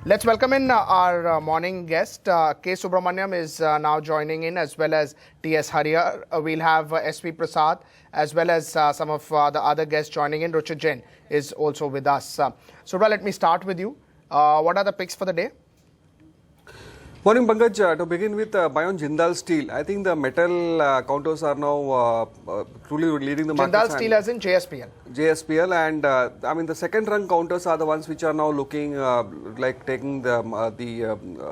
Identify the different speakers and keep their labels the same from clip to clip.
Speaker 1: Let's welcome in our morning guest. K. Subramaniam is now joining in, as well as T.S. Harihar. We'll have S.P. Prasad, as well as some of the other guests joining in. Ruchit Jain is also with us. Subra, let me start with you. What are the picks for the day?
Speaker 2: Morning, Pankaj. To begin with, buy on Jindal Steel. I think the metal counters are now truly leading the market.
Speaker 1: Jindal Steel as in JSPL.
Speaker 2: JSPL, and I mean the second run counters are the ones which are now looking like taking the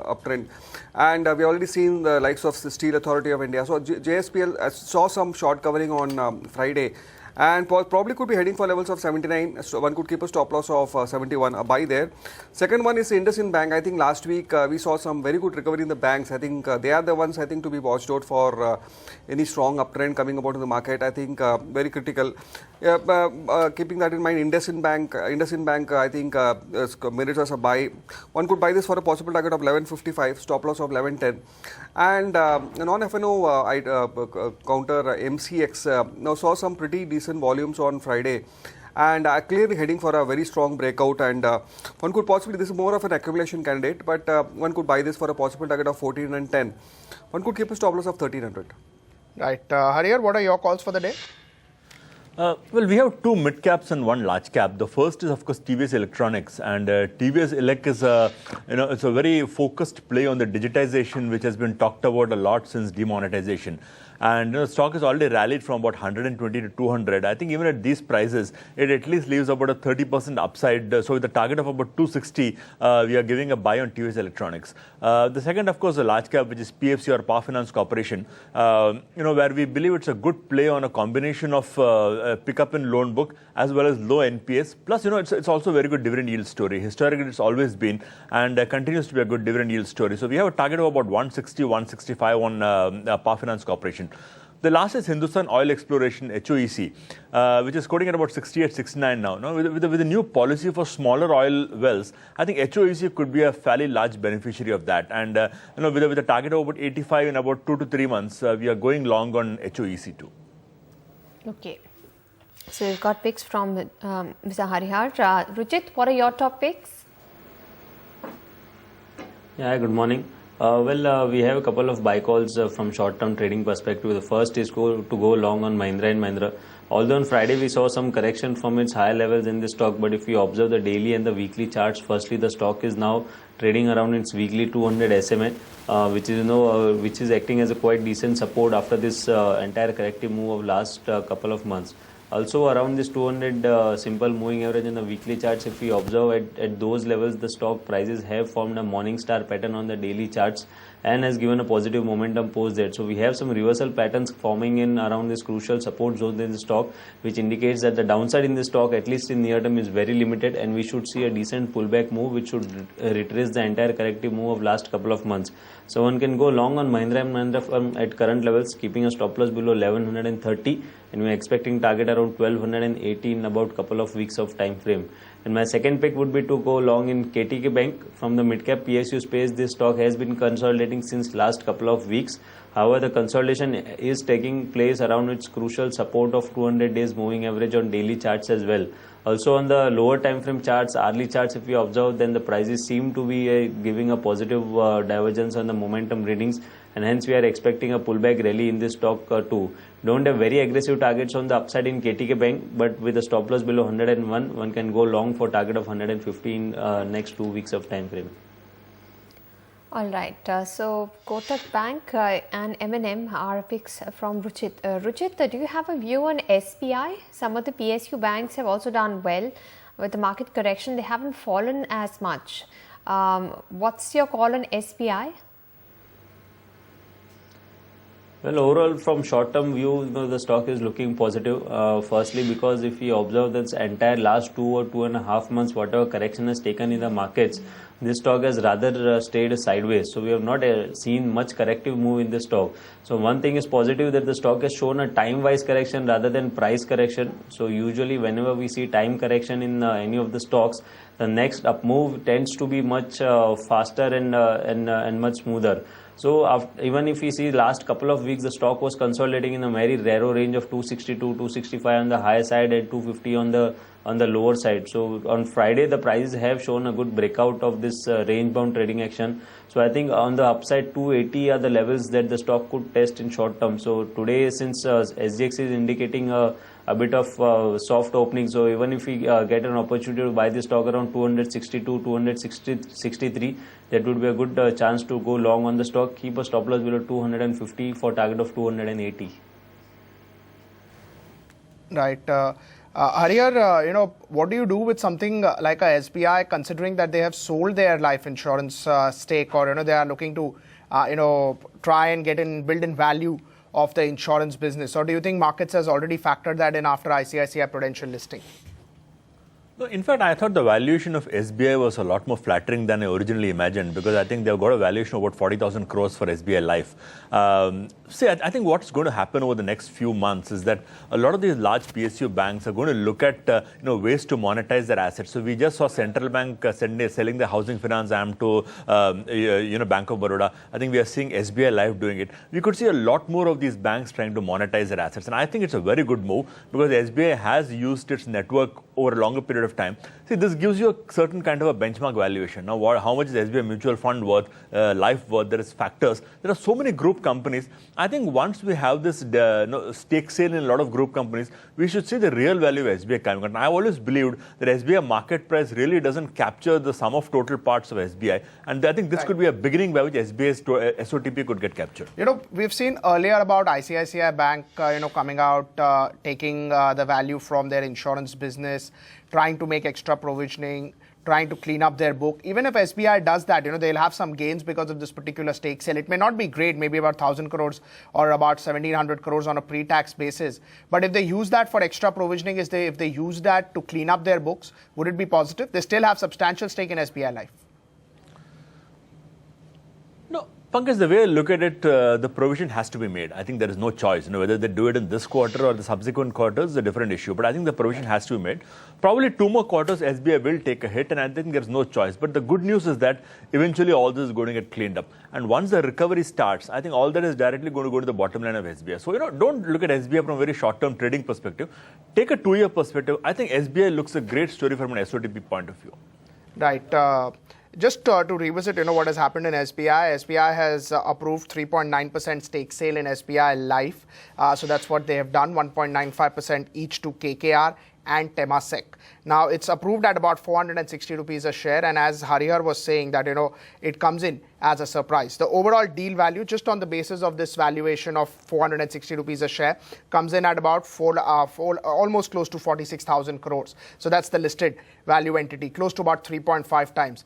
Speaker 2: uptrend. And we already seen the likes of the Steel Authority of India. So JSPL saw some short covering on Friday. And probably could be heading for levels of 79. So one could keep a stop loss of 71, a buy there. Second one is Hindustan Bank. I think last week we saw some very good recovery in the banks. I think they are the ones I think to be watched out for any strong uptrend coming about in the market. I think very critical. Keeping that in mind, Hindustan Bank, I think merits as a buy. One could buy this for a possible target of 11.55, stop loss of 11.10. And non-FNO counter MCX now saw some pretty decent volumes on Friday, and clearly heading for a very strong breakout. And one could possibly, this is more of an accumulation candidate, but one could buy this for a possible target of 14 and 10. One could keep a stop loss of 1300.
Speaker 1: Right. Harihar, what are your calls for the day?
Speaker 3: Well, we have two mid caps and one large cap. The first is, of course, TVS Electronics, and TVS Elec is it's a very focused play on the digitization, which has been talked about a lot since demonetization. And stock has already rallied from about 120 to 200. I think even at these prices, it at least leaves about a 30% upside. So with a target of about 260, we are giving a buy on TVS Electronics. The second, of course, the large cap, which is PFC or Power Finance Corporation, where we believe it's a good play on a combination of pickup in loan book as well as low NPS. Plus, it's also a very good dividend yield story. Historically, it's always been and continues to be a good dividend yield story. So we have a target of about 160, 165 on Power Finance Corporation. The last is Hindustan Oil Exploration, HOEC, which is quoting at about 68, 69 now. With a new policy for smaller oil wells, I think HOEC could be a fairly large beneficiary of that. And with a target of about 85 in about 2 to 3 months, we are going long on HOEC too.
Speaker 4: Okay. So we've got picks from Mr. Harihar. Ruchit, what are your top picks?
Speaker 5: Yeah, good morning. We have a couple of buy calls from short-term trading perspective. The first is to go long on Mahindra & Mahindra. Although on Friday we saw some correction from its higher levels in the stock, but if we observe the daily and the weekly charts, firstly the stock is now trading around its weekly 200 SMA, which is acting as a quite decent support after this entire corrective move of last couple of months. Also around this 200 simple moving average in the weekly charts, if we observe at those levels, the stock prices have formed a morning star pattern on the daily charts and has given a positive momentum post that. So we have some reversal patterns forming in around this crucial support zone in the stock, which indicates that the downside in the stock, at least in near term, is very limited, and we should see a decent pullback move which should retrace the entire corrective move of last couple of months. So one can go long on Mahindra & Mahindra at current levels, keeping a stop loss below 1130, and we're expecting target around 1280 in about couple of weeks of time frame. And my second pick would be to go long in KTK Bank. From the mid-cap PSU space, this stock has been consolidating since last couple of weeks. However, the consolidation is taking place around its crucial support of 200 days moving average on daily charts as well. Also on the lower time frame charts, hourly charts, if we observe, then the prices seem to be giving a positive divergence on the momentum readings, and hence we are expecting a pullback rally in this stock too. Don't have very aggressive targets on the upside in KTK Bank, but with a stop loss below 101, one can go long for target of 115 next 2 weeks of time frame.
Speaker 4: All right. So Kotak Bank and M&M are picks from Ruchit. Ruchit, do you have a view on SBI? Some of the PSU banks have also done well with the market correction. They haven't fallen as much. What's your call on SBI?
Speaker 5: Well, overall, from short-term view, the stock is looking positive. Firstly, because if we observe this entire last 2 or 2.5 months, whatever correction has taken in the markets, this stock has rather stayed sideways. So we have not seen much corrective move in the stock. So one thing is positive, that the stock has shown a time-wise correction rather than price correction. So usually, whenever we see time correction in any of the stocks, the next up move tends to be much faster and much smoother. So even if we see last couple of weeks, the stock was consolidating in a very narrow range of 262, 265 on the higher side and 250 on the on the lower side. So on Friday, the prices have shown a good breakout of this range-bound trading action. So I think on the upside, 280 are the levels that the stock could test in short term. So today, since SGX is indicating a bit of soft opening, so even if we get an opportunity to buy the stock around 262, 263, that would be a good chance to go long on the stock. Keep a stop loss below 250 for target of 280.
Speaker 1: Right. Harihar, what do you do with something like a SBI, considering that they have sold their life insurance stake, or they are looking to, try and build in value of the insurance business? Or do you think markets has already factored that in after ICICI Prudential listing?
Speaker 3: No, in fact, I thought the valuation of SBI was a lot more flattering than I originally imagined, because I think they've got a valuation of about 40,000 crores for SBI Life. I think what's going to happen over the next few months is that a lot of these large PSU banks are going to look at ways to monetize their assets. So we just saw Central Bank selling the housing finance arm to Bank of Baroda. I think we are seeing SBI Life doing it. We could see a lot more of these banks trying to monetize their assets, and I think it's a very good move because SBI has used its network over a longer period of time. See, this gives you a certain kind of a benchmark valuation. Now, how much is SBI mutual fund worth, life worth? There is factors. There are so many group companies. I think once we have this stake sale in a lot of group companies, we should see the real value of SBI coming out. I've always believed that SBI market price really doesn't capture the sum of total parts of SBI. And I think this could be a beginning by which SBI's SOTP could get captured.
Speaker 1: We've seen earlier about ICICI Bank, coming out, taking the value from their insurance business, trying to make extra provisioning, trying to clean up their book. Even if SBI does that, they'll have some gains because of this particular stake sale. It may not be great, maybe about 1,000 crores or about 1,700 crores on a pre-tax basis. But if they use that for extra provisioning, if they use that to clean up their books, would it be positive? They still have substantial stake in SBI Life.
Speaker 3: No, Pankaj, the way I look at it, the provision has to be made. I think there is no choice. Whether they do it in this quarter or the subsequent quarters is a different issue. But I think the provision has to be made. Probably 2 more quarters, SBI will take a hit, and I think there's no choice. But the good news is that eventually all this is going to get cleaned up. And once the recovery starts, I think all that is directly going to go to the bottom line of SBI. So, don't look at SBI from a very short-term trading perspective. Take a 2-year perspective. I think SBI looks a great story from an SOTP point of view.
Speaker 1: Right. Just to revisit, what has happened in SBI. SBI has approved 3.9% stake sale in SBI Life. So that's what they have done, 1.95% each to KKR and Temasek. Now, it's approved at about 460 rupees a share. And as Harihar was saying that, it comes in as a surprise. The overall deal value, just on the basis of this valuation of 460 rupees a share, comes in at about almost close to 46,000 crores. So that's the listed value entity, close to about 3.5 times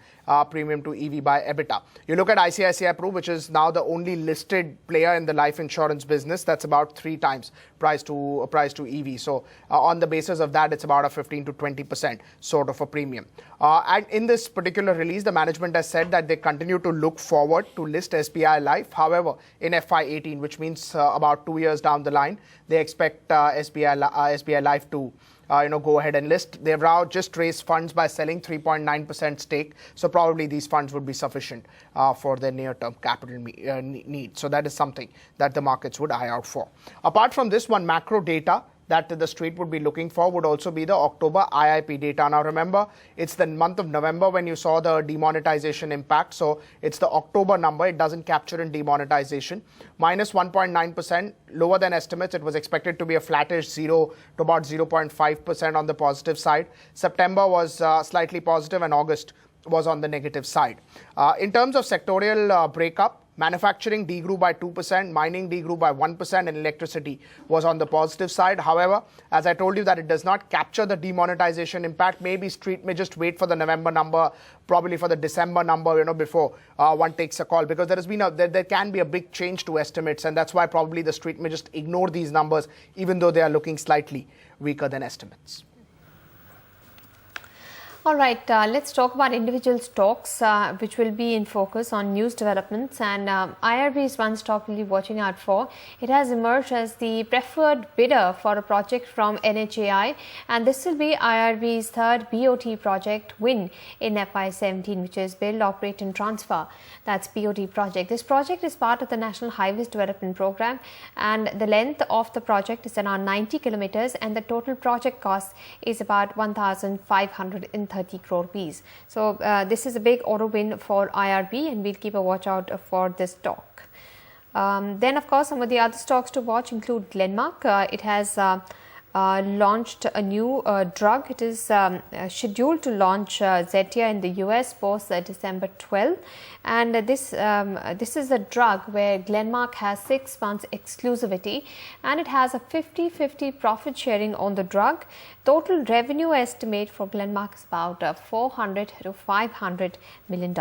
Speaker 1: premium to EV by EBITDA. You look at ICICI Pru, which is now the only listed player in the life insurance business, that's about 3 times price to EV. So on the basis of that, it's about a 15 to 20% sort of a premium. And in this particular release, the management has said that they continue to look forward to list SBI Life. However, in FY18, which means about 2 years down the line, they expect SBI Life to go ahead and list. They've now just raised funds by selling 3.9% stake. So probably these funds would be sufficient for their near-term capital need. So that is something that the markets would eye out for. Apart from this, one macro data that the street would be looking for would also be the October IIP data. Now remember, it's the month of November when you saw the demonetization impact. So it's the October number. It doesn't capture in demonetization. Minus 1.9%, lower than estimates. It was expected to be a flattish 0 to about 0.5% on the positive side. September was slightly positive and August was on the negative side. In terms of sectorial breakup, manufacturing degrew by 2%, mining degrew by 1%, and electricity was on the positive side. However, as I told you that it does not capture the demonetization impact, maybe street may just wait for the November number, probably for the December number, before one takes a call, because there can be a big change to estimates, and that's why probably the street may just ignore these numbers, even though they are looking slightly weaker than estimates.
Speaker 4: All right, let's talk about individual stocks, which will be in focus on news developments. And IRB is one stock we'll be watching out for. It has emerged as the preferred bidder for a project from NHAI, and this will be IRB's third BOT project win in FY17, which is Build, Operate and Transfer. That's BOT project. This project is part of the National Highways Development Program, and the length of the project is around 90 kilometers, and the total project cost is about 1,530 crore rupees. So this is a big order win for IRB, and we'll keep a watch out for this stock. Then of course some of the other stocks to watch include Glenmark. It has launched a new drug. It is scheduled to launch Zetia in the US post December 12th, and this is a drug where Glenmark has 6 months exclusivity, and it has a 50-50 profit sharing on the drug. Total revenue estimate for Glenmark is about $400 to $500 million.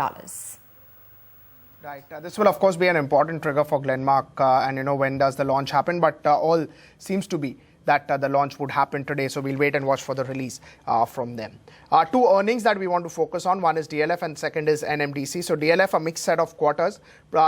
Speaker 1: Right. This will of course be an important trigger for Glenmark, and when does the launch happen? But all seems to be that the launch would happen today, so we'll wait and watch for the release from them. Two earnings that we want to focus on, one is DLF and second is NMDC. So DLF, a mixed set of quarters.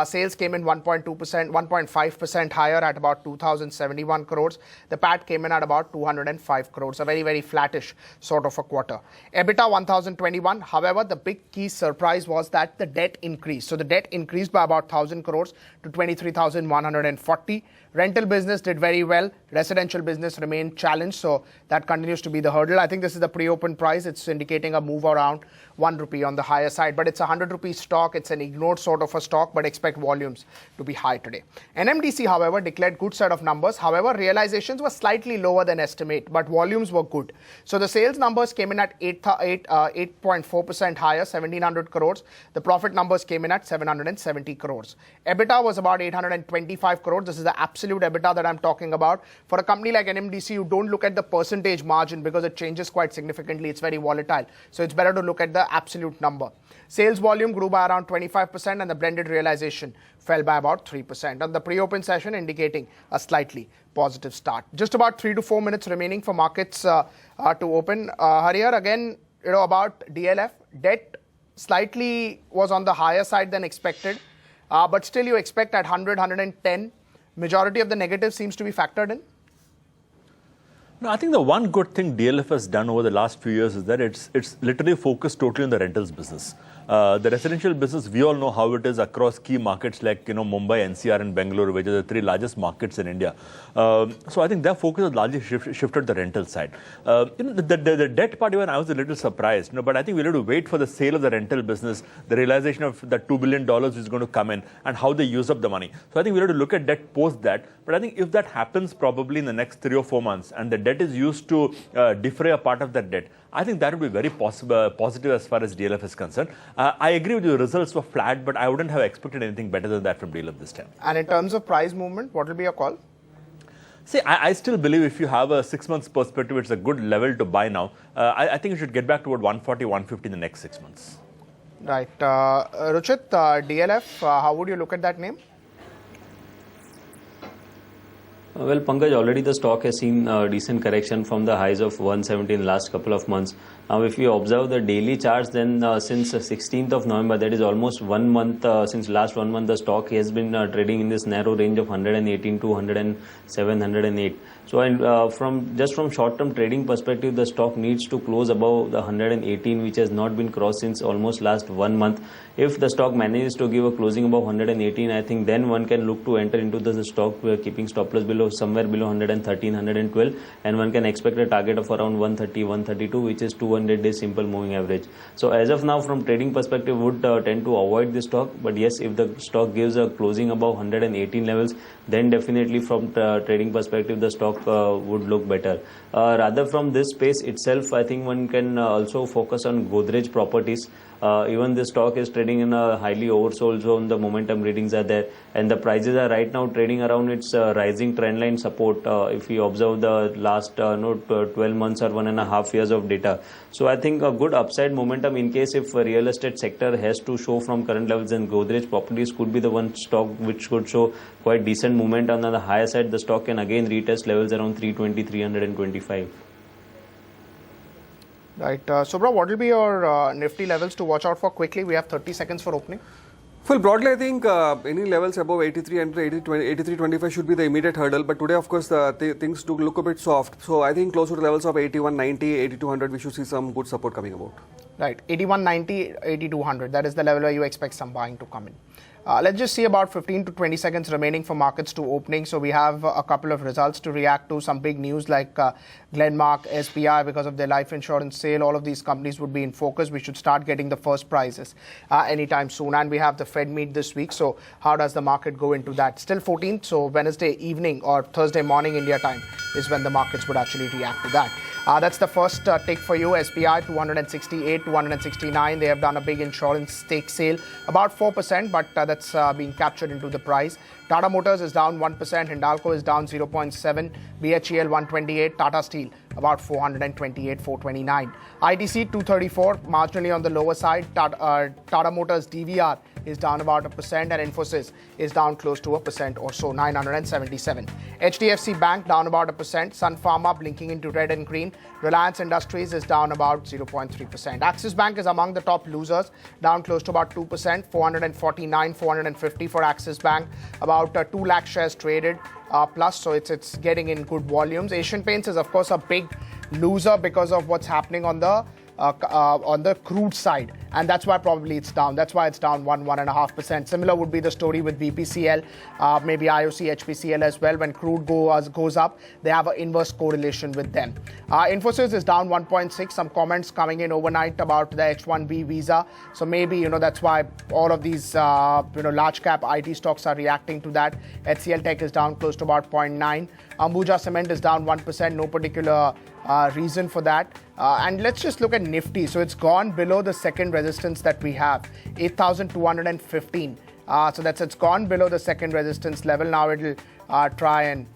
Speaker 1: Sales came in 1.5% higher at about 2,071 crores. The PAT came in at about 205 crores, a very, very flattish sort of a quarter. EBITDA 1,021. However, the big key surprise was that the debt increased. So the debt increased by about 1,000 crores to 23,140. Rental business did very well. Residential business remained challenged, so that continues to be the hurdle. I think this is the pre-open price. It's indicating a move around 1 rupee on the higher side, but it's a 100 rupee stock. It's an ignored sort of a stock, but expect volumes to be high today. NMDC, however, declared good set of numbers. However, realizations were slightly lower than estimate, but volumes were good. So the sales numbers came in at 8.4% higher, 1,700 crores. The profit numbers came in at 770 crores. EBITDA was about 825 crores. This is the absolute EBITDA that I'm talking about. For a company like NMDC, you don't look at the percentage margin because it changes quite significantly. It's very volatile. So it's better to look at the absolute number. Sales volume grew by around 25% and the blended realization fell by about 3%. On the pre-open session indicating a slightly positive start. Just about 3 to 4 minutes remaining for markets to open. Harihar, again, about DLF. Debt slightly was on the higher side than expected, but still you expect at 100, 110. Majority of the negative seems to be factored in.
Speaker 3: No, I think the one good thing DLF has done over the last few years is that it's literally focused totally on the rentals business. The residential business, we all know how it is across key markets like Mumbai, NCR and Bangalore, which are the three largest markets in India. So I think their focus has largely shifted to the rental side. The debt part, even I was a little surprised, but I think we'll have to wait for the sale of the rental business, the realization of the $2 billion is going to come in and how they use up the money. So I think we'll have to look at debt post that. But I think if that happens probably in the next 3 or 4 months and the debt is used to defray a part of that debt, I think that would be very positive as far as DLF is concerned. I agree with you, the results were flat, but I wouldn't have expected anything better than that from DLF this time.
Speaker 1: And in terms of price movement, what will be your call?
Speaker 3: See, I still believe if you have a 6 months perspective, it's a good level to buy now. I think you should get back toward 140, 150 in the next 6 months.
Speaker 1: Right. Ruchit, DLF, how would you look at that name?
Speaker 5: Well, Pankaj, already the stock has seen a decent correction from the highs of 170 in the last couple of months. Now, if you observe the daily charts, then since 16th of November, that is almost 1 month, since last 1 month, the stock has been trading in this narrow range of 118 to 107, 108. So, from short-term trading perspective, the stock needs to close above the 118, which has not been crossed since almost last 1 month. If the stock manages to give a closing above 118, I think then one can look to enter into the stock keeping stop loss below, somewhere below 113, 112, and one can expect a target of around 130, 132, which is 200-day simple moving average. So as of now, from trading perspective, would tend to avoid this stock. But yes, if the stock gives a closing above 118 levels, then definitely from trading perspective, the stock would look better. Rather from this space itself, I think one can also focus on Godrej Properties. Even this stock is trading in a highly oversold zone. The momentum readings are there, and the prices are right now trading around its rising trendline support. If we observe the last 12 months or 1.5 years of data, so I think a good upside momentum in case if real estate sector has to show from current levels, then Godrej Properties could be the one stock which could show quite decent movement. On the higher side, the stock can again retest levels around 320, 325.
Speaker 1: Right. Subra, what will be your Nifty levels to watch out for quickly? We have 30 seconds for opening.
Speaker 2: Well, broadly, I think any levels above 83 and 83.25 should be the immediate hurdle. But today, of course, things do look a bit soft. So I think closer to levels of 81.90, 8200, we should see some good support coming about.
Speaker 1: Right. 81.90, 8200. That is the level where you expect some buying to come in. Let's just see about 15 to 20 seconds remaining for markets to opening. So we have a couple of results to react to. Some big news like Glenmark, SBI, because of their life insurance sale. All of these companies would be in focus. We should start getting the first prizes anytime soon. And we have the Fed meet this week. So how does the market go into that? Still 14th. So Wednesday evening or Thursday morning India time is when the markets would actually react to that. That's the first tick for you. SBI 268, 269. They have done a big insurance stake sale, about 4%, but that's being captured into the price. Tata Motors is down 1%. Hindalco is down 0.7. BHEL 128. Tata Steel about 428, 429. ITC 234, marginally on the lower side. Tata Motors DVR is down about 1%, and Infosys is down close to 1% or so, 977. HDFC Bank down about 1%. Sun Pharma blinking into red and green. Reliance Industries is down about 0.3%. Axis Bank is among the top losers, down close to about 2%, 449, 450 for Axis Bank. About 2 lakh shares traded plus, so it's getting in good volumes. Asian Paints is of course a big loser because of what's happening on the crude side, and that's why probably it's down. That's why it's down 1.5%. Similar would be the story with BPCL, maybe IOC, HPCL as well. When crude goes up, they have an inverse correlation with them. Infosys is down 1.6. Some comments coming in overnight about the H1B visa. So maybe that's why all of these large cap IT stocks are reacting to that. HCL Tech is down close to about 0.9. Ambuja Cement is down 1%. No particular reason for that. And let's just look at Nifty. So it's gone below the second resistance that we have, 8,215. So it's gone below the second resistance level. Now it'll try and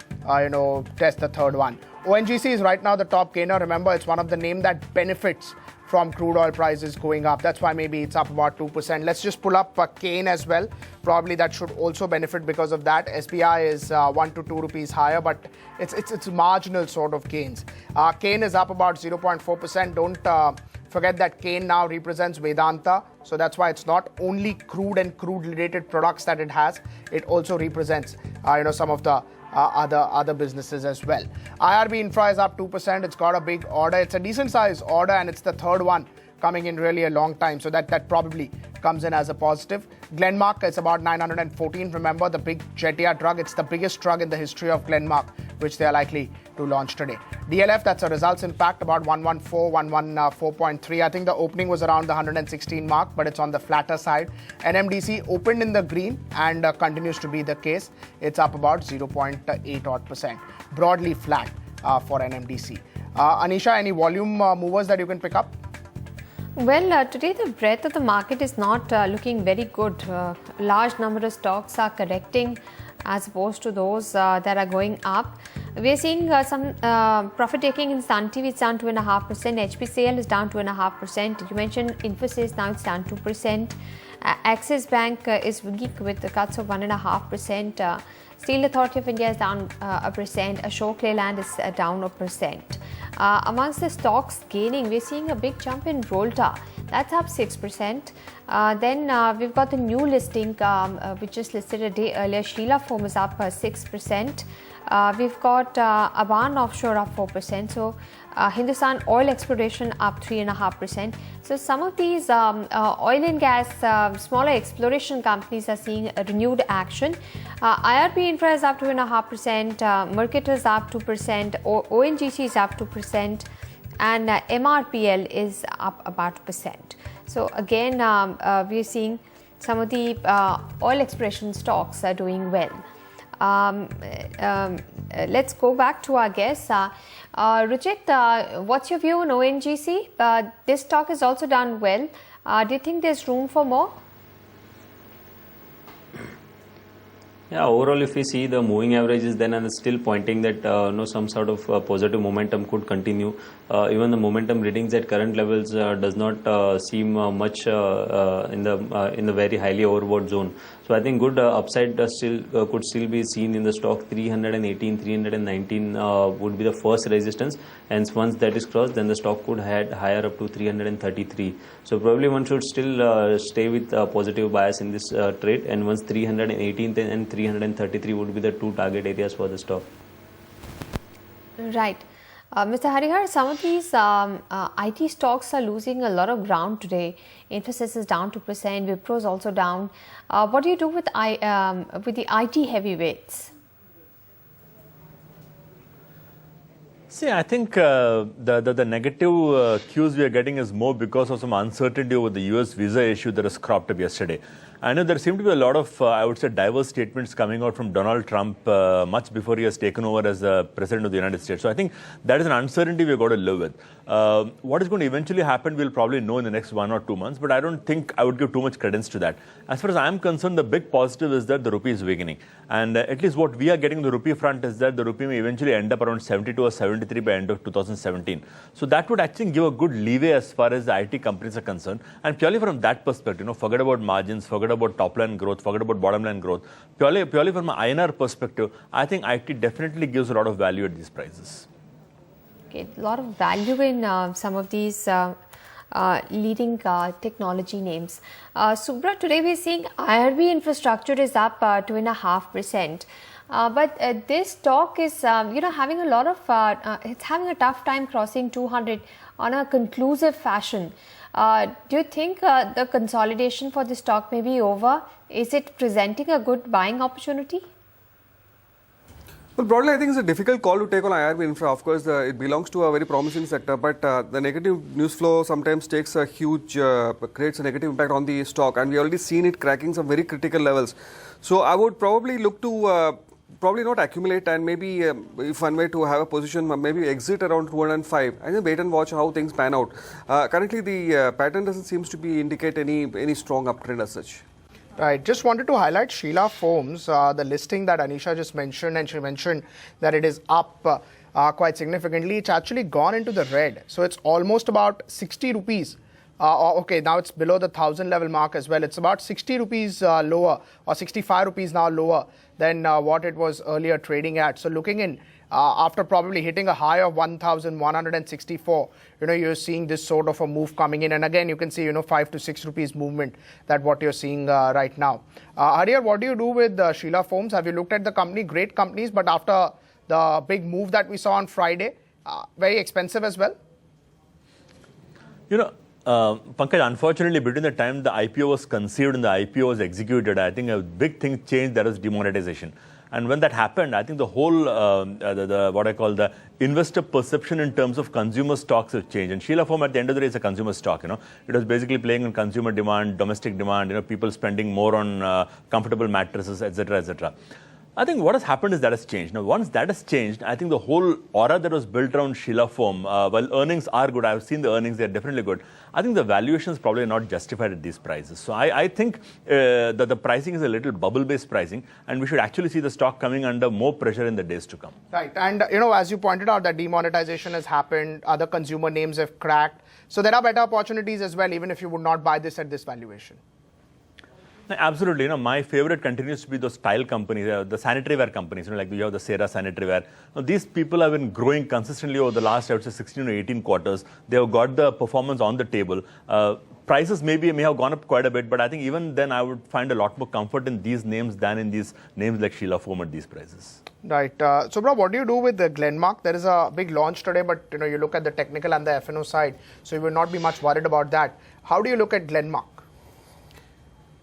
Speaker 1: test the third one. ONGC is right now the top gainer. Remember, it's one of the names that benefits from crude oil prices going up. That's why maybe it's up about 2%. Let's just pull up Kane as well. Probably that should also benefit because of that. SBI is 1 to 2 rupees higher, but it's marginal sort of gains. Kane is up about 0.4%. Don't forget that Kane now represents Vedanta. So that's why it's not only crude and crude related products that it has. It also represents some of the other businesses as well. IRB Infra is up 2%. It's got a big order. It's a decent size order, and it's the third one coming in really a long time. So that probably comes in as a positive. Glenmark is about 914. Remember the big Jetia drug. It's the biggest drug in the history of Glenmark, which they are likely to launch today. DLF, that's a results impact, about 114, 114.3. I think the opening was around the 116 mark, but it's on the flatter side. NMDC opened in the green and continues to be the case. It's up about 0.8 odd percent. Broadly flat for NMDC. Anisha, any volume movers that you can pick up?
Speaker 4: Well, today the breadth of the market is not looking very good. Large number of stocks are correcting as opposed to those that are going up. We are seeing some profit taking in Sun TV. It's down 2.5%. HPCL is down 2.5%. You mentioned Infosys, now it's down 2%. Axis Bank is weak with the cuts of 1.5%. Steel Authority of India is down 1%. Ashok Leyland is down 1%. Amongst the stocks gaining, we're seeing a big jump in Volta. That's up 6%. Then we've got the new listing, which just listed a day earlier. Sheela Foam is up 6%. We've got Aban Offshore up 4%. So Hindustan Oil Exploration up 3.5%. So some of these oil and gas, smaller exploration companies are seeing a renewed action. IRB Infra is up 2.5%. Mercator is up 2%. ONGC is up 2%. And MRPL is up about 1%. So again, we're seeing some of the oil exploration stocks are doing well. Let's go back to our guests. Ruchit, what's your view on ONGC? This stock has also done well. Do you think there's room for more?
Speaker 5: Yeah, overall, if we see the moving averages, then I'm still pointing that some sort of positive momentum could continue. Even the momentum readings at current levels does not seem much in the very highly overbought zone. So I think good upside could still be seen in the stock. 318, 319 would be the first resistance, and once that is crossed, then the stock could head higher up to 333. So probably one should still stay with positive bias in this trade, and once 318 and 333 would be the two target areas for the stock.
Speaker 4: Right. Mr. Harihar, some of these IT stocks are losing a lot of ground today. Infosys is down 2%, Wipro is also down. What do you do with the IT heavyweights?
Speaker 3: See, I think the negative cues we are getting is more because of some uncertainty over the US visa issue that was cropped up yesterday. I know there seem to be a lot of, I would say, diverse statements coming out from Donald Trump much before he has taken over as the President of the United States. So I think that is an uncertainty we've got to live with. What is going to eventually happen, we'll probably know in the next 1 or 2 months, but I don't think I would give too much credence to that. As far as I'm concerned, the big positive is that the rupee is weakening. And at least what we are getting on the rupee front is that the rupee may eventually end up around 72 or 73 by end of 2017. So that would actually give a good leeway as far as the IT companies are concerned. And purely from that perspective, forget about margins, forget about top line growth, forget about bottom line growth. Purely from an INR perspective, I think IT definitely gives a lot of value at these prices.
Speaker 4: Okay, a lot of value in some of these leading technology names. Subra, today we're seeing IRB infrastructure is up 2.5%. But this stock is, having a lot of, it's having a tough time crossing 200 on a conclusive fashion. Do you think the consolidation for the stock may be over? Is it presenting a good buying opportunity?
Speaker 2: Well, broadly, I think it's a difficult call to take on IRB Infra. Of course, it belongs to a very promising sector, but the negative news flow sometimes takes a huge, creates a negative impact on the stock, and we already seen it cracking some very critical levels. So I would probably look to probably not accumulate, and maybe if one way to have a position, maybe exit around 205 and then wait and watch how things pan out. Currently, the pattern doesn't seem to be indicate any strong uptrend as such.
Speaker 1: Right. Just wanted to highlight Sheela Foams, the listing that Anisha just mentioned, and she mentioned that it is up quite significantly. It's actually gone into the red. So it's almost about 60 rupees. Okay, now it's below the 1,000 level mark as well. It's about 60 rupees lower, or 65 rupees now lower than what it was earlier trading at. So looking in, after probably hitting a high of 1,164, you're seeing this sort of a move coming in. And again, you can see, 5 to 6 rupees movement, that what you're seeing right now. Harihar, what do you do with Sheela Foams? Have you looked at the company? Great companies, but after the big move that we saw on Friday, very expensive as well?
Speaker 3: Pankaj, unfortunately, between the time the IPO was conceived and the IPO was executed, I think a big thing changed, that was demonetization. And when that happened, I think the whole, what I call the investor perception in terms of consumer stocks have changed. And Sheela Foam at the end of the day is a consumer stock, It was basically playing on consumer demand, domestic demand, people spending more on comfortable mattresses, etc., etc. I think what has happened is that has changed. Now, once that has changed, I think the whole aura that was built around Sheela Foam, while earnings are good, I've seen the earnings, they're definitely good. I think the valuation is probably not justified at these prices. So I think that the pricing is a little bubble-based pricing, and we should actually see the stock coming under more pressure in the days to come.
Speaker 1: Right. And, as you pointed out, that demonetization has happened, other consumer names have cracked. So there are better opportunities as well, even if you would not buy this at this valuation.
Speaker 3: Absolutely. My favorite continues to be those tile companies, the sanitary ware companies, like you have the Cera sanitary ware. Now, these people have been growing consistently over the last, I would say, 16 or 18 quarters. They have got the performance on the table. Prices may have gone up quite a bit, but I think even then I would find a lot more comfort in these names than in these names like Sheela Foam at these prices.
Speaker 1: Right. Subra, what do you do with the Glenmark? There is a big launch today, but you look at the technical and the F&O side, so you will not be much worried about that. How do you look at Glenmark?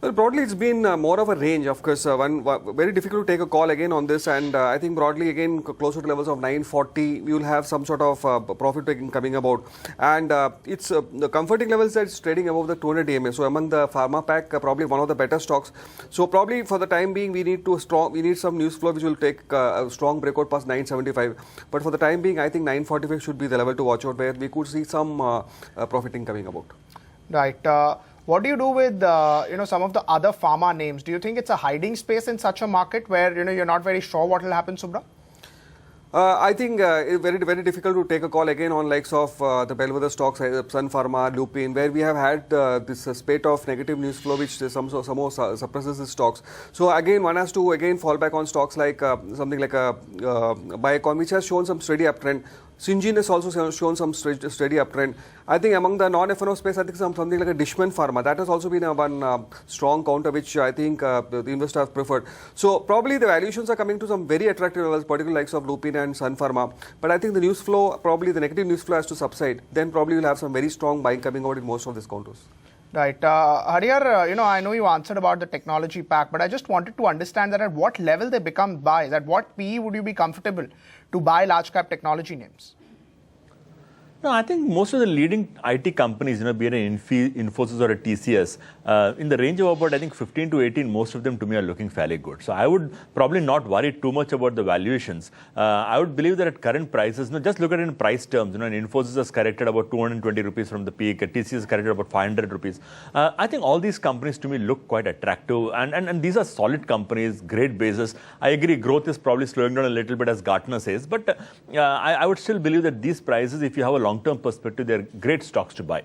Speaker 2: Well, broadly, it's been more of a range. Of course, very difficult to take a call again on this, and I think broadly again closer to levels of 940, we will have some sort of profit taking coming about, and it's the comforting levels that it's trading above the 200 EMA. So among the pharma pack, probably one of the better stocks. So probably for the time being, we need some news flow which will take a strong breakout past 975. But for the time being, I think 945 should be the level to watch out, where we could see some profiting coming about.
Speaker 1: Right. What do you do with some of the other pharma names? Do you think it's a hiding space in such a market where you're not very sure what will happen, Subra?
Speaker 2: I think it's very difficult to take a call again on likes of the bellwether stocks, Sun Pharma, Lupin, where we have had this spate of negative news flow which somehow suppresses the stocks. So again, one has to again fall back on stocks like something like Biocon, which has shown some steady uptrend. Syngene has also shown some steady uptrend. I think among the non-F&O space, I think something like a Dishman Pharma, that has also been one strong counter which I think the investors have preferred. So probably the valuations are coming to some very attractive levels, particularly likes of Lupin and Sun Pharma. But I think the news flow, probably the negative news flow has to subside. Then probably we'll have some very strong buying coming out in most of these counters.
Speaker 1: Right. Harihar, I know you answered about the technology pack, but I just wanted to understand that at what level they become buys. At what PE would you be comfortable to buy large cap technology names?
Speaker 3: No, I think most of the leading IT companies, be it an Infosys or a TCS, in the range of about, I think, 15 to 18, most of them to me are looking fairly good. So I would probably not worry too much about the valuations. I would believe that at current prices, just look at it in price terms. An Infosys has corrected about 220 rupees from the peak. A TCS has corrected about 500 rupees. I think all these companies to me look quite attractive. And these are solid companies, great bases. I agree, growth is probably slowing down a little bit, as Gartner says. But I would still believe that these prices, if you have a long-term perspective, they're great stocks to buy.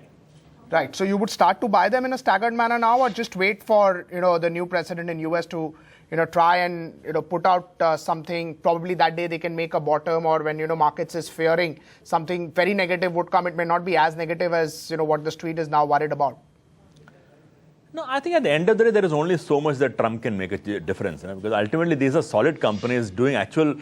Speaker 1: Right. So you would start to buy them in a staggered manner now, or just wait for the new president in US to try and put out something. Probably that day they can make a bottom, or when markets is fearing something very negative would come. It may not be as negative as what the street is now worried about.
Speaker 3: No, I think at the end of the day, there is only so much that Trump can make a difference. Because ultimately, these are solid companies doing actual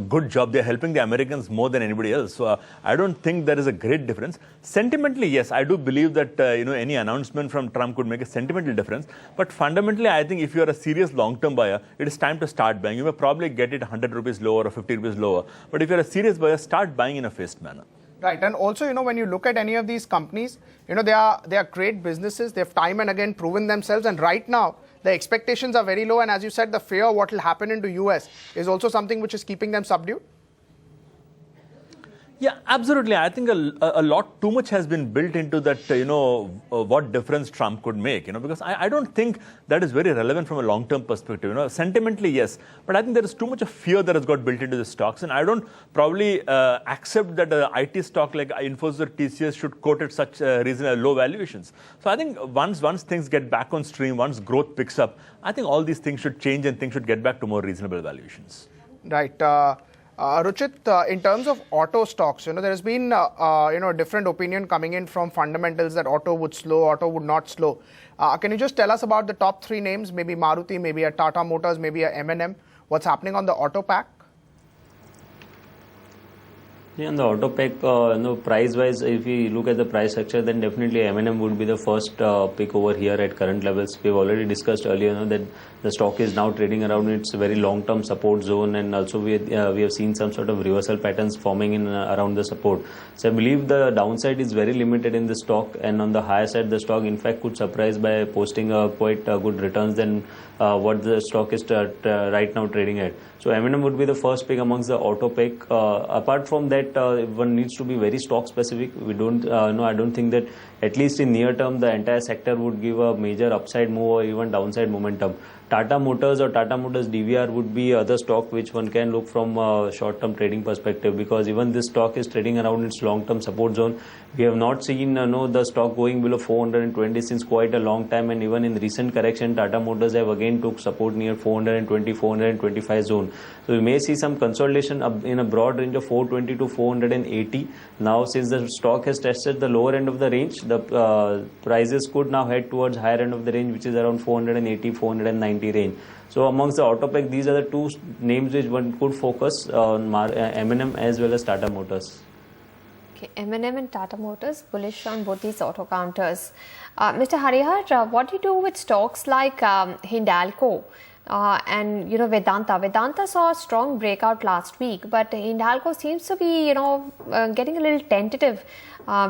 Speaker 3: good job. They're helping the Americans more than anybody else. So I don't think there is a great difference. Sentimentally, yes, I do believe that any announcement from Trump could make a sentimental difference. But fundamentally, I think if you are a serious long-term buyer, it is time to start buying. You may probably get it 100 rupees lower or 50 rupees lower. But if you're a serious buyer, start buying in a phased manner.
Speaker 1: Right. And also, when you look at any of these companies, they are great businesses. They've time and again proven themselves. And right now, the expectations are very low. And as you said, the fear of what will happen into US is also something which is keeping them subdued.
Speaker 3: Yeah, absolutely. I think a lot too much has been built into that, what difference Trump could make, because I don't think that is very relevant from a long-term perspective. Sentimentally, yes, but I think there is too much of fear that has got built into the stocks, and I don't probably accept that an IT stock like Infosys or TCS should quote at such reasonable low valuations. So I think once things get back on stream, once growth picks up, I think all these things should change and things should get back to more reasonable valuations.
Speaker 1: Right. Ruchit, in terms of auto stocks, there has been a different opinion coming in from fundamentals that auto would slow, auto would not slow. Can you just tell us about the top three names, maybe Maruti, maybe a Tata Motors, maybe a M&M? What's happening on the auto pack?
Speaker 5: Yeah, on the auto pack, price-wise, if we look at the price structure, then definitely M&M would be the first pick over here at current levels. We've already discussed earlier that the stock is now trading around its very long-term support zone, and also we have seen some sort of reversal patterns forming in around the support. So I believe the downside is very limited in the stock, and on the higher side, the stock in fact could surprise by posting quite good returns than what the stock is right now trading at. So M&M would be the first pick amongst the auto pick. Apart from that, one needs to be very stock specific. We don't I don't think that at least in near term the entire sector would give a major upside move or even downside momentum. Tata Motors or Tata Motors DVR would be other stock which one can look from a short-term trading perspective, because even this stock is trading around its long-term support zone. We have not seen the stock going below 420 since quite a long time, and even in recent correction, Tata Motors have again took support near 420, 425 zone. So we may see some consolidation up in a broad range of 420 to 480. Now, since the stock has tested the lower end of the range, the prices could now head towards higher end of the range, which is around 480, 490 range. So amongst the auto pack, these are the two names which one could focus on, M&M as well as Tata Motors.
Speaker 4: Okay, M&M and Tata Motors, bullish on both these auto counters. Mr. Harihar, what do you do with stocks like Hindalco and Vedanta? Vedanta saw a strong breakout last week, but Hindalco seems to be getting a little tentative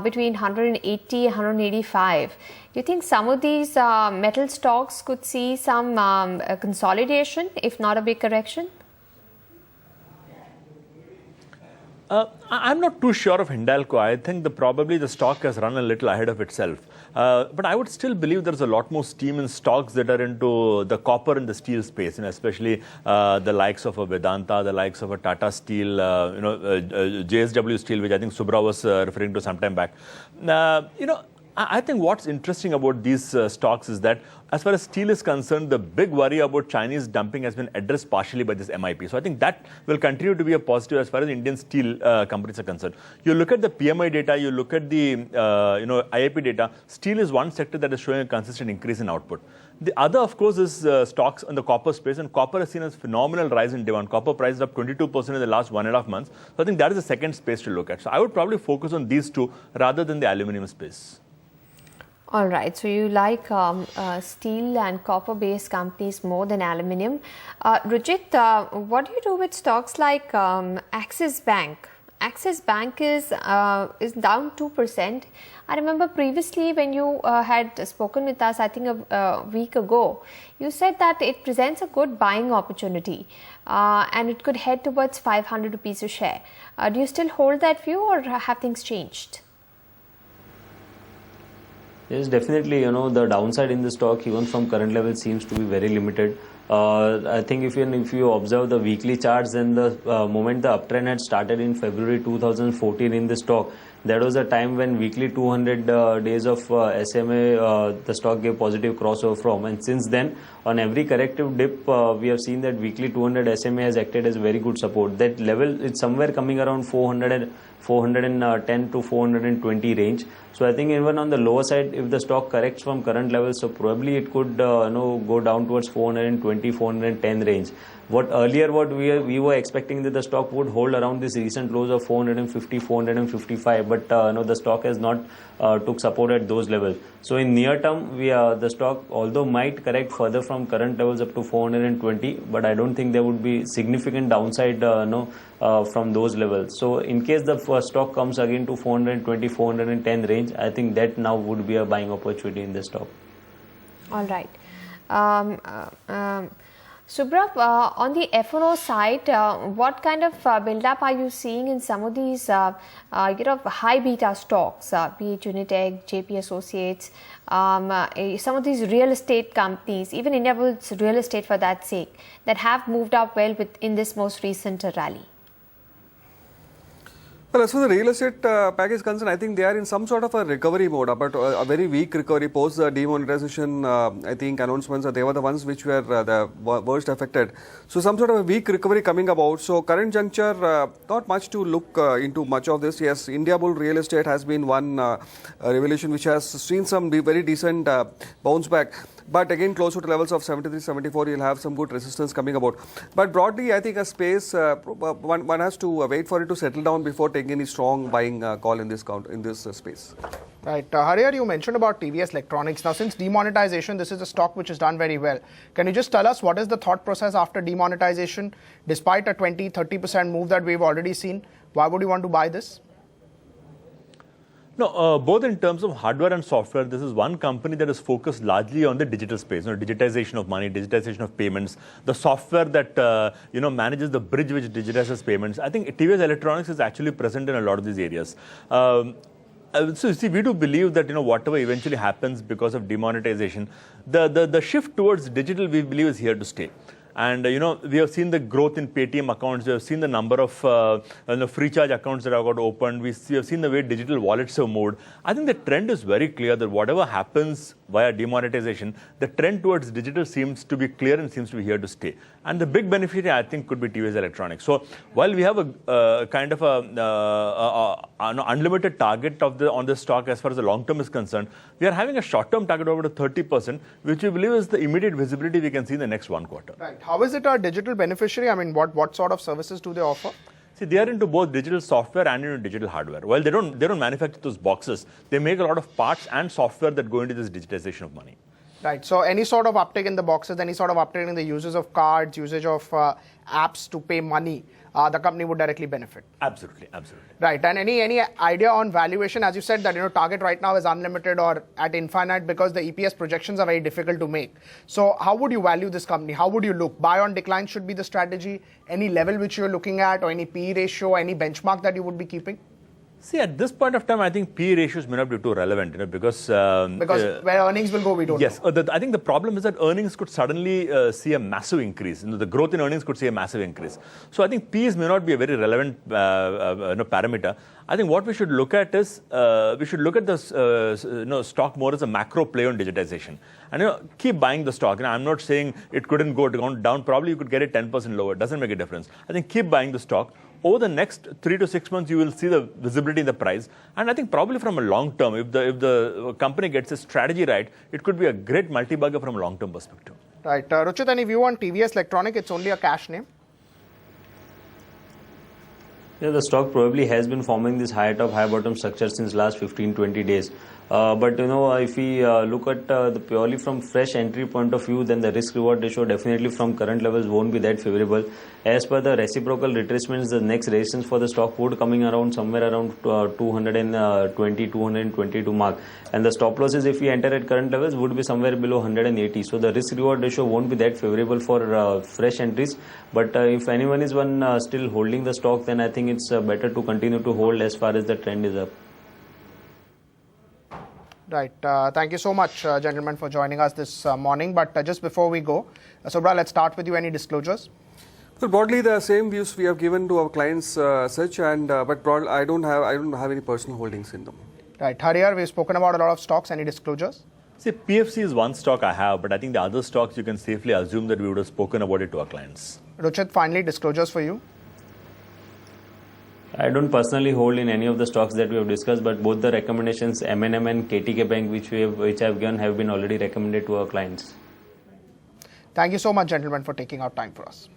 Speaker 4: between 180 185. Do you think some of these metal stocks could see some consolidation, if not a big correction?
Speaker 3: I'm not too sure of Hindalco. I think probably the stock has run a little ahead of itself. But I would still believe there's a lot more steam in stocks that are into the copper and the steel space, and especially the likes of a Vedanta, the likes of a Tata Steel, JSW Steel, which I think Subra was referring to some time back. I think what's interesting about these stocks is that as far as steel is concerned, the big worry about Chinese dumping has been addressed partially by this MIP. So I think that will continue to be a positive as far as Indian steel companies are concerned. You look at the PMI data, you look at the IIP data, steel is one sector that is showing a consistent increase in output. The other, of course, is stocks in the copper space, and copper has seen a phenomenal rise in demand. Copper price is up 22% in the last 1.5 months. So I think that is the second space to look at. So I would probably focus on these two rather than the aluminum space.
Speaker 4: All right, so you like steel and copper-based companies more than aluminium. Rujit, what do you do with stocks like Axis Bank? Axis Bank is down 2%. I remember previously when you had spoken with us, I think a week ago, you said that it presents a good buying opportunity and it could head towards 500 rupees a share. Do you still hold that view, or have things changed?
Speaker 5: Yes, definitely, the downside in the stock, even from current levels, seems to be very limited. I think if you observe the weekly charts, then the moment the uptrend had started in February 2014 in the stock, that was a time when weekly 200 days of SMA, the stock gave positive crossover from. And since then, on every corrective dip, we have seen that weekly 200 SMA has acted as very good support. That level is somewhere coming around 410 to 420 range. So I think even on the lower side, if the stock corrects from current levels, so probably it could go down towards 420, 410 range. What we were expecting that the stock would hold around this recent lows of 450, 455, but the stock has not took support at those levels. So in near term, the stock although might correct further from current levels up to 420, but I don't think there would be significant downside from those levels. So in case the stock comes again to 420, 410 range, I think that now would be a buying opportunity in the stock.
Speaker 4: All right. Subra, on the F&O side, what kind of build-up are you seeing in some of these, high beta stocks, be it Unitech, JP Associates, some of these real estate companies, even Indiabulls Real Estate for that sake, that have moved up well in this most recent rally?
Speaker 2: Well, as for the real estate package is concerned, I think they are in some sort of a recovery mode, but a very weak recovery post the demonetization, I think, announcements. They were the ones which were the worst affected. So some sort of a weak recovery coming about. So current juncture, not much to look into much of this. Yes, Indiabulls Real Estate has been one revelation which has seen some very decent bounce back. But again, closer to levels of 73, 74, you'll have some good resistance coming about. But broadly, I think a space, one has to wait for it to settle down before taking any strong buying call in this space.
Speaker 1: Right. Harihar, you mentioned about TVS Electronics. Now, since demonetization, this is a stock which has done very well. Can you just tell us what is the thought process after demonetization? Despite a 20-30% move that we've already seen, why would you want to buy this?
Speaker 3: No, both in terms of hardware and software, this is one company that is focused largely on the digital space, digitization of money, digitization of payments, the software that manages the bridge which digitizes payments. I think TVS Electronics is actually present in a lot of these areas. So see, we do believe that whatever eventually happens because of demonetization, the shift towards digital, we believe, is here to stay. And, we have seen the growth in Paytm accounts. We have seen the number of free charge accounts that have got opened. We have seen the way digital wallets have moved. I think the trend is very clear that whatever happens via demonetization, the trend towards digital seems to be clear and seems to be here to stay. And the big beneficiary, I think, could be TVS Electronics. So while we have a kind of an unlimited target on the stock as far as the long term is concerned, we are having a short-term target of over 30%, which we believe is the immediate visibility we can see in the next 1 quarter.
Speaker 1: Right. How is it a digital beneficiary? I mean, what sort of services do they offer?
Speaker 3: See, they are into both digital software and into digital hardware. While they don't manufacture those boxes, they make a lot of parts and software that go into this digitization of money.
Speaker 1: Right. So any sort of uptake in the boxes, any sort of uptake in the usage of cards, usage of apps to pay money, the company would directly benefit.
Speaker 3: Absolutely, absolutely.
Speaker 1: Right. And any idea on valuation? As you said that target right now is unlimited or at infinite because the EPS projections are very difficult to make. So how would you value this company? How would you look? Buy on decline should be the strategy. Any level which you're looking at, or any PE ratio, any benchmark that you would be keeping?
Speaker 3: See, at this point of time, I think PE ratios may not be too relevant, because
Speaker 1: where earnings will go, we don't
Speaker 3: yes,
Speaker 1: know.
Speaker 3: I think the problem is that earnings could suddenly see a massive increase. The growth in earnings could see a massive increase. So I think PEs may not be a very relevant parameter. I think what we should look at is we should look at this stock more as a macro play on digitization, and keep buying the stock. I'm not saying it couldn't go down. Probably you could get it 10% lower. Doesn't make a difference. I think keep buying the stock. Over the next 3 to 6 months, you will see the visibility in the price. And I think probably from a long term, if the company gets its strategy right, it could be a great multi-bagger from a long-term perspective.
Speaker 1: Right. Ruchit, any view on TVS Electronic? It's only a cash name.
Speaker 5: Yeah, the stock probably has been forming this high top, high bottom structure since last 15-20 days. But if we look at the purely from fresh entry point of view, then the risk reward ratio definitely from current levels won't be that favorable. As per the reciprocal retracements, the next resistance for the stock would coming around somewhere around 220, 222 mark. And the stop losses, if we enter at current levels, would be somewhere below 180. So the risk reward ratio won't be that favorable for fresh entries. But if anyone is still holding the stock, then I think it's better to continue to hold as far as the trend is up.
Speaker 1: Right. Thank you so much, gentlemen, for joining us this morning. But just before we go, Subra, let's start with you. Any disclosures?
Speaker 2: Well, broadly the same views we have given to our clients, such, and but I don't have any personal holdings in them.
Speaker 1: Right. Harihar, we've spoken about a lot of stocks. Any disclosures?
Speaker 3: See, PFC is one stock I have, but I think the other stocks you can safely assume that we would have spoken about it to our clients.
Speaker 1: Ruchit, finally, disclosures for you.
Speaker 5: I don't personally hold in any of the stocks that we have discussed, but both the recommendations, M&M and KTK Bank, which I have given, have been already recommended to our clients.
Speaker 1: Thank you so much, gentlemen, for taking out time for us.